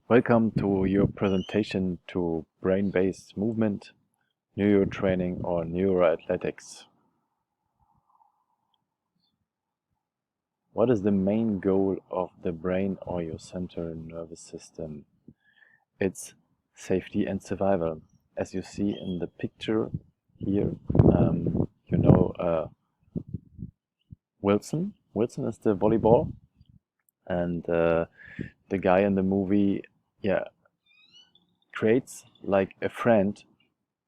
Welcome to your presentation to brain-based movement, neurotraining or neuroathletics. What is the main goal of the brain or your central nervous system? It's safety and survival. As you see in the picture here, Wilson. Wilson is the volleyball, and the guy in the movie, creates like a friend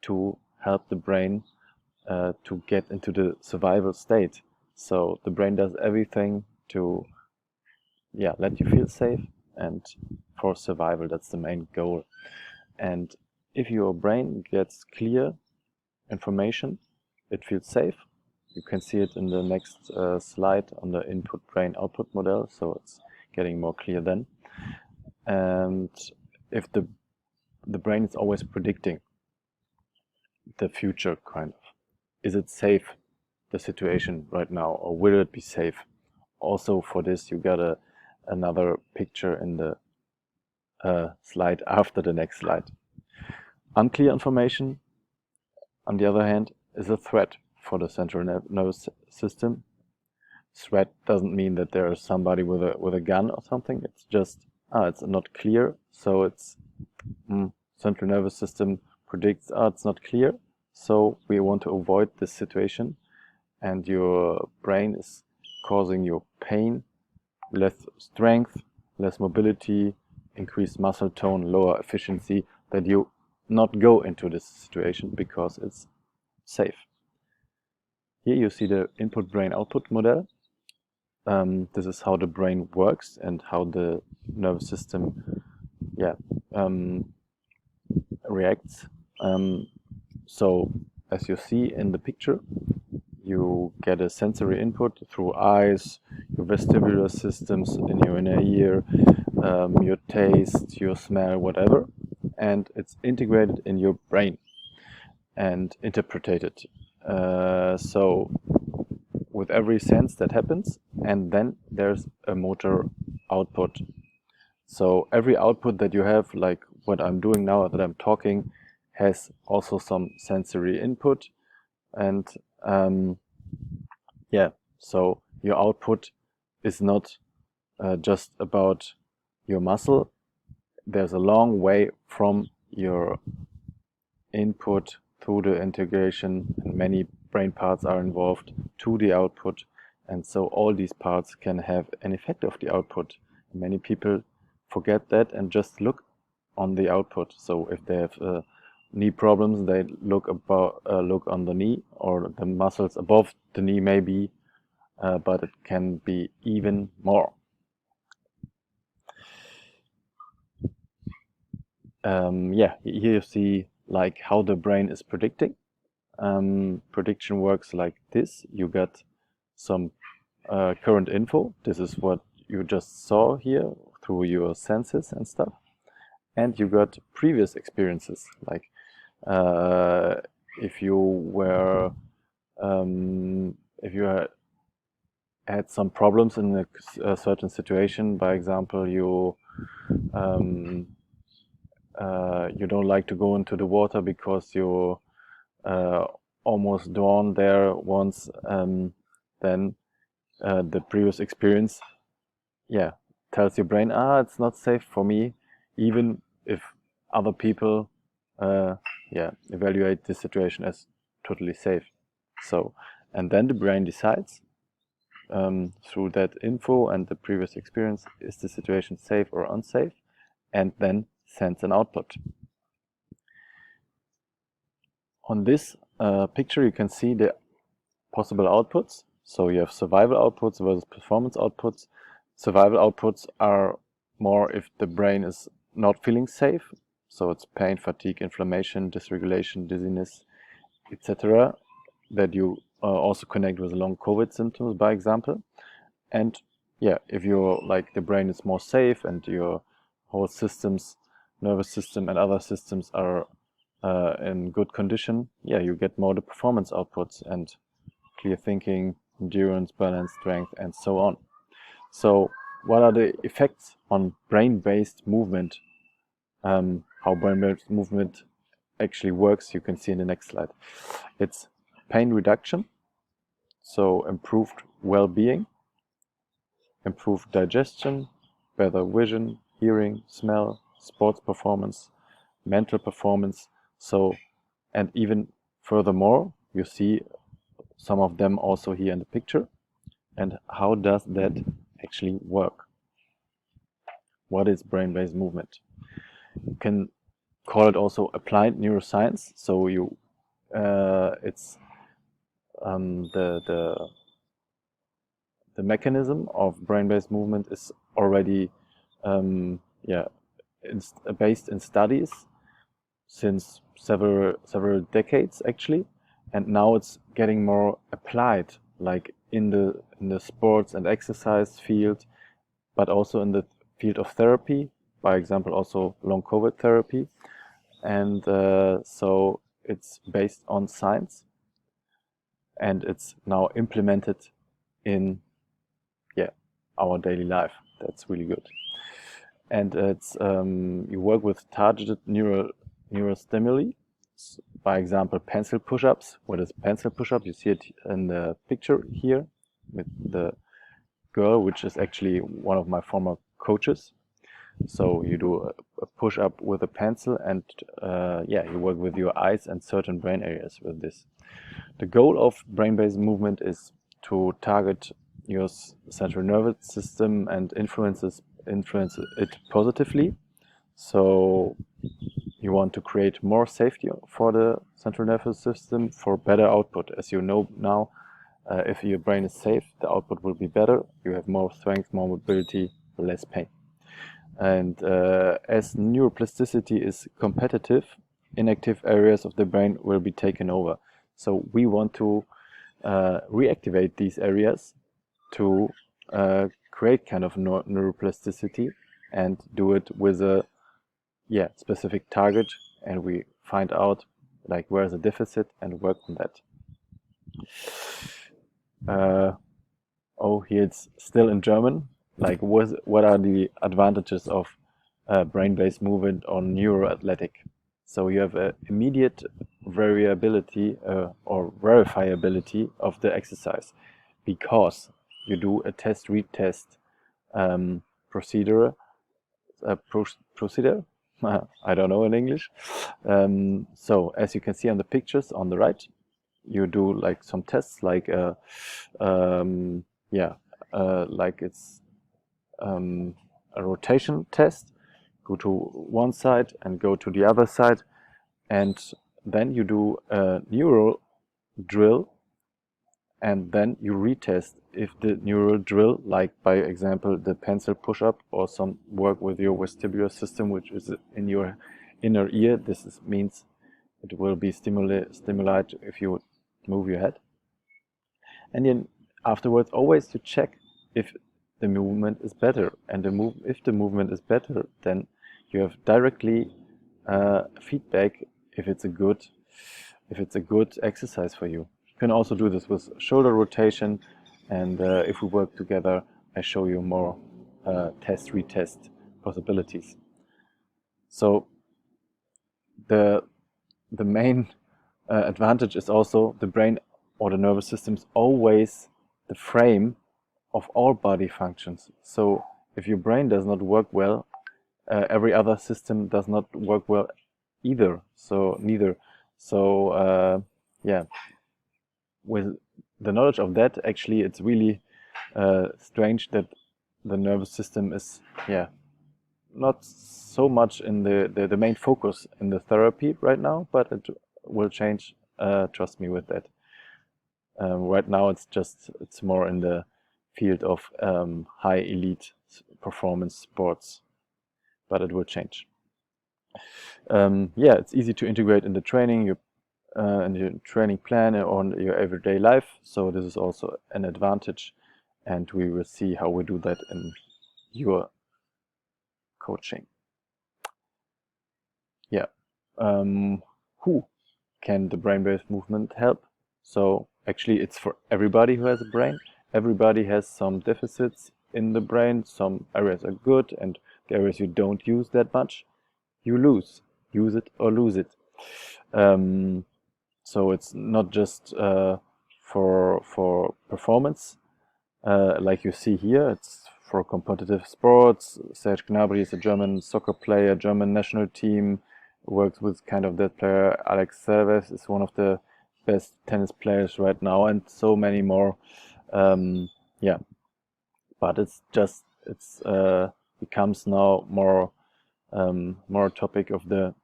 to help the brain to get into the survival state. So the brain does everything to let you feel safe, and for survival, that's the main goal. And if your brain gets clear information, it feels safe. You can see it in the next slide on the input brain output model, so it's getting more clear then. And if the brain is always predicting the future, kind of, is it safe, the situation right now, or will it be safe? Also for this, you got another picture in the slide after the next slide. Unclear information, on the other hand, is a threat for the central nervous system. Threat doesn't mean that there is somebody with a gun or something. It's just it's not clear, so it's central nervous system predicts it's not clear, so we want to avoid this situation, and your brain is causing you pain, less strength, less mobility, increased muscle tone, lower efficiency, that you not go into this situation because it's safe. Here you see the input brain output model. This is how the brain works and how the nervous system reacts. So as you see in the picture, you get a sensory input through eyes, your vestibular systems in your inner ear, your taste, your smell, whatever, and it's integrated in your brain and interpreted. So with every sense that happens, and then there's a motor output. So every output that you have, like what I'm doing now that I'm talking, has also some sensory input, and so your output is not just about your muscle. There's a long way from your input through the integration, and many brain parts are involved to the output, and so all these parts can have an effect of the output. Many people forget that and just look on the output. So if they have knee problems, they look on the knee or the muscles above the knee maybe, but it can be even more. Here you see like how the brain is predicting. Prediction works like this. You got some current info. This is what you just saw here through your senses and stuff. And you got previous experiences, like if you had some problems in a certain situation. By example, you don't like to go into the water because you almost drowned there once, then the previous experience tells your brain, it's not safe for me, even if other people evaluate this situation as totally safe. So, and then the brain decides through that info and the previous experience, is the situation safe or unsafe, and then sends an output. On this picture you can see the possible outputs. So you have survival outputs versus performance outputs. Survival outputs are more if the brain is not feeling safe, so it's pain, fatigue, inflammation, dysregulation, dizziness, etc., that you also connect with long COVID symptoms, by example. And if you're like the brain is more safe and your whole systems, nervous system and other systems are in good condition, you get more the performance outputs and clear thinking, endurance, balance, strength, and so on. So what are the effects on brain-based movement how brain-based movement actually works, you can see in the next slide. It's pain reduction, so improved well-being, improved digestion, better vision, hearing, smell, sports performance, mental performance. So, and even furthermore, you see some of them also here in the picture. And how does that actually work? What is brain-based movement? You can call it also applied neuroscience. So it's the mechanism of brain-based movement is already based in studies since several decades actually, and now it's getting more applied, like in the sports and exercise field, but also in the field of therapy, by example also long COVID therapy. And so it's based on science, and it's now implemented in our daily life. That's really good. And it's you work with targeted neural stimuli. By example, pencil push-ups. What is pencil push-up? You see it in the picture here with the girl, which is actually one of my former coaches. So you do a push-up with a pencil, and you work with your eyes and certain brain areas with this. The goal of brain-based movement is to target your central nervous system and influence it positively. So you want to create more safety for the central nervous system for better output. As you know now, if your brain is safe, the output will be better. You have more strength, more mobility, less pain. And as neuroplasticity is competitive, inactive areas of the brain will be taken over. So we want to reactivate these areas to create kind of neuroplasticity and do it with a specific target, and we find out like where's the deficit and work on that. Here it's still in German. Like what are the advantages of brain-based movement on neuroathletic? So you have immediate variability or verifiability of the exercise, because you do a test-retest procedure. I don't know in English. So as you can see on the pictures on the right, you do like some tests, like like it's a rotation test. Go to one side and go to the other side, and then you do a neural drill, and then you retest if the neural drill, like by example the pencil push-up or some work with your vestibular system, which is in your inner ear. This means it will be stimulated if you move your head. And then afterwards, always you check if the movement is better, and if the movement is better, then you have directly feedback if it's a good exercise for you. You can also do this with shoulder rotation, and if we work together, I show you more retest possibilities. So the main advantage is also the brain or the nervous system is always the frame of all body functions. So if your brain does not work well, every other system does not work well either. With the knowledge of that, actually, it's really strange that the nervous system is not so much in the main focus in the therapy right now, but it will change. Trust me with that. Right now, it's more in the field of high elite performance sports, but it will change. It's easy to integrate in the training, in your training plan or on your everyday life. So this is also an advantage, and we will see how we do that in your coaching. Who can the brain-based movement help? So actually it's for everybody who has a brain. Everybody has some deficits in the brain. Some areas are good and the areas you don't use that much. you lose. Use it or lose it. So it's not just for performance, like you see here. It's for competitive sports. Serge Gnabry is a German soccer player, German national team, works with kind of that player. Alex Serves is one of the best tennis players right now, and so many more. Yeah, but it's becomes now more more topic of the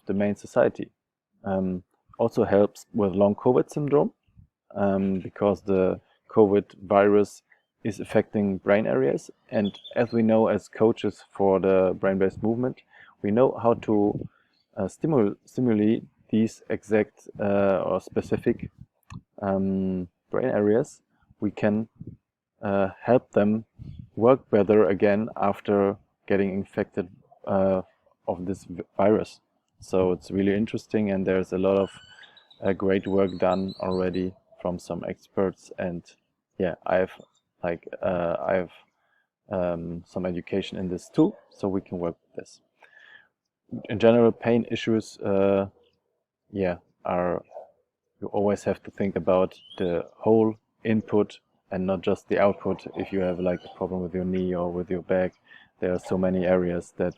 main society. Also helps with long COVID syndrome, because the COVID virus is affecting brain areas. And as we know, as coaches for the brain-based movement, we know how to stimulate these exact or specific brain areas. We can help them work better again after getting infected of this virus. So it's really interesting, and there's a lot of great work done already from some experts. And yeah, I've some education in this too, so we can work with this. In general, pain issues, you always have to think about the whole input and not just the output. If you have like a problem with your knee or with your back, there are so many areas that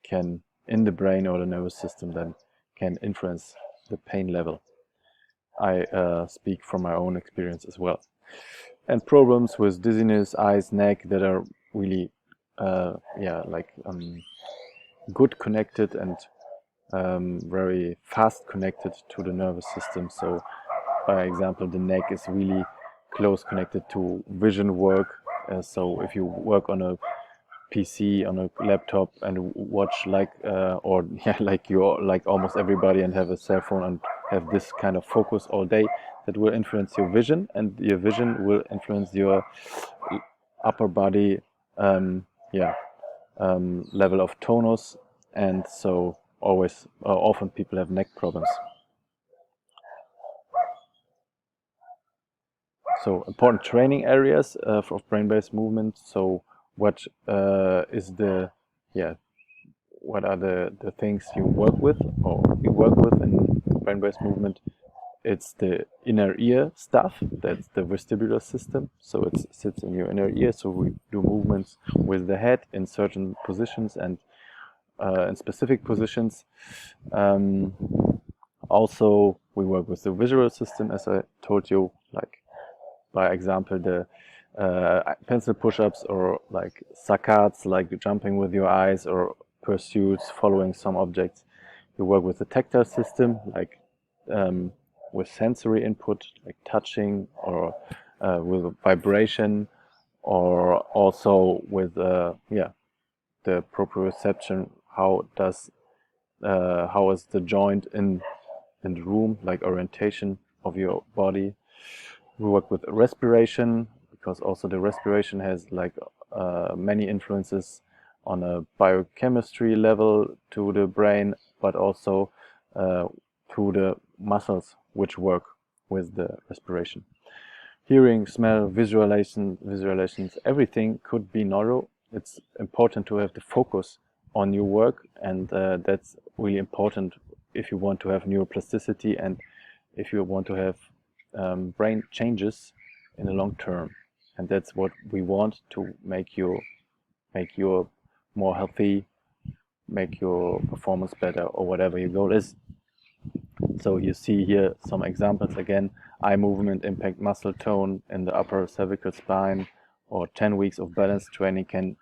can, in the brain or the nervous system, then can influence the pain level. I speak from my own experience as well. And problems with dizziness, eyes, neck, that are really good connected and very fast connected to the nervous system. So by example, the neck is really close connected to vision work. So if you work on a PC, on a laptop, and watch like like almost everybody, and have a cell phone and have this kind of focus all day, that will influence your vision, and your vision will influence your upper body level of tonus. And so always often people have neck problems. So important training areas for brain-based movement. So what is the what are the things you work with in brain-based movement? It's the inner ear stuff. That's the vestibular system. So it sits in your inner ear. So we do movements with the head in certain positions and in specific positions. Also, we work with the visual system, as I told you, like by example, the pencil push-ups, or like saccades, like jumping with your eyes, or pursuits, following some objects. You work with the tactile system, like with sensory input, like touching, or with vibration, or also with the proprioception. How is the joint in the room, like orientation of your body. We work with respiration, because also the respiration has like many influences on a biochemistry level to the brain, but also to the muscles which work with the respiration. Hearing, smell, visualizations, everything could be neuro. It's important to have the focus on your work, and that's really important if you want to have neuroplasticity, and if you want to have brain changes in the long term. And that's what we want, to make you more healthy, make your performance better, or whatever your goal is. So you see here some examples again: eye movement impact muscle tone in the upper cervical spine, or 10 weeks of balance training can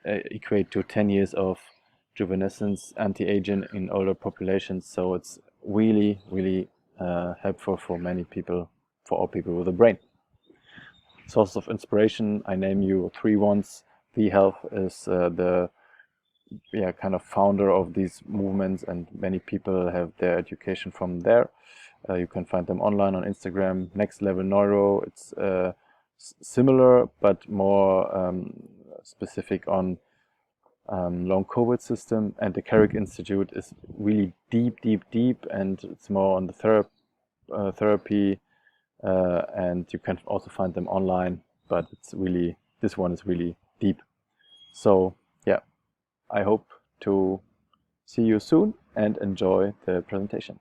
equate to 10 years of juvenescence, anti-aging in older populations. So it's really, really helpful for many people, for all people with a brain. Source of inspiration, I name you 3 ones. V-Health is the kind of founder of these movements, and many people have their education from there. You can find them online on Instagram. Next Level Neuro, it's similar but more specific on long COVID system. And the Carrick Institute is really deep, and it's more on the therapy, and you can also find them online, but it's really, this one is really deep. So yeah, I hope to see you soon and enjoy the presentation.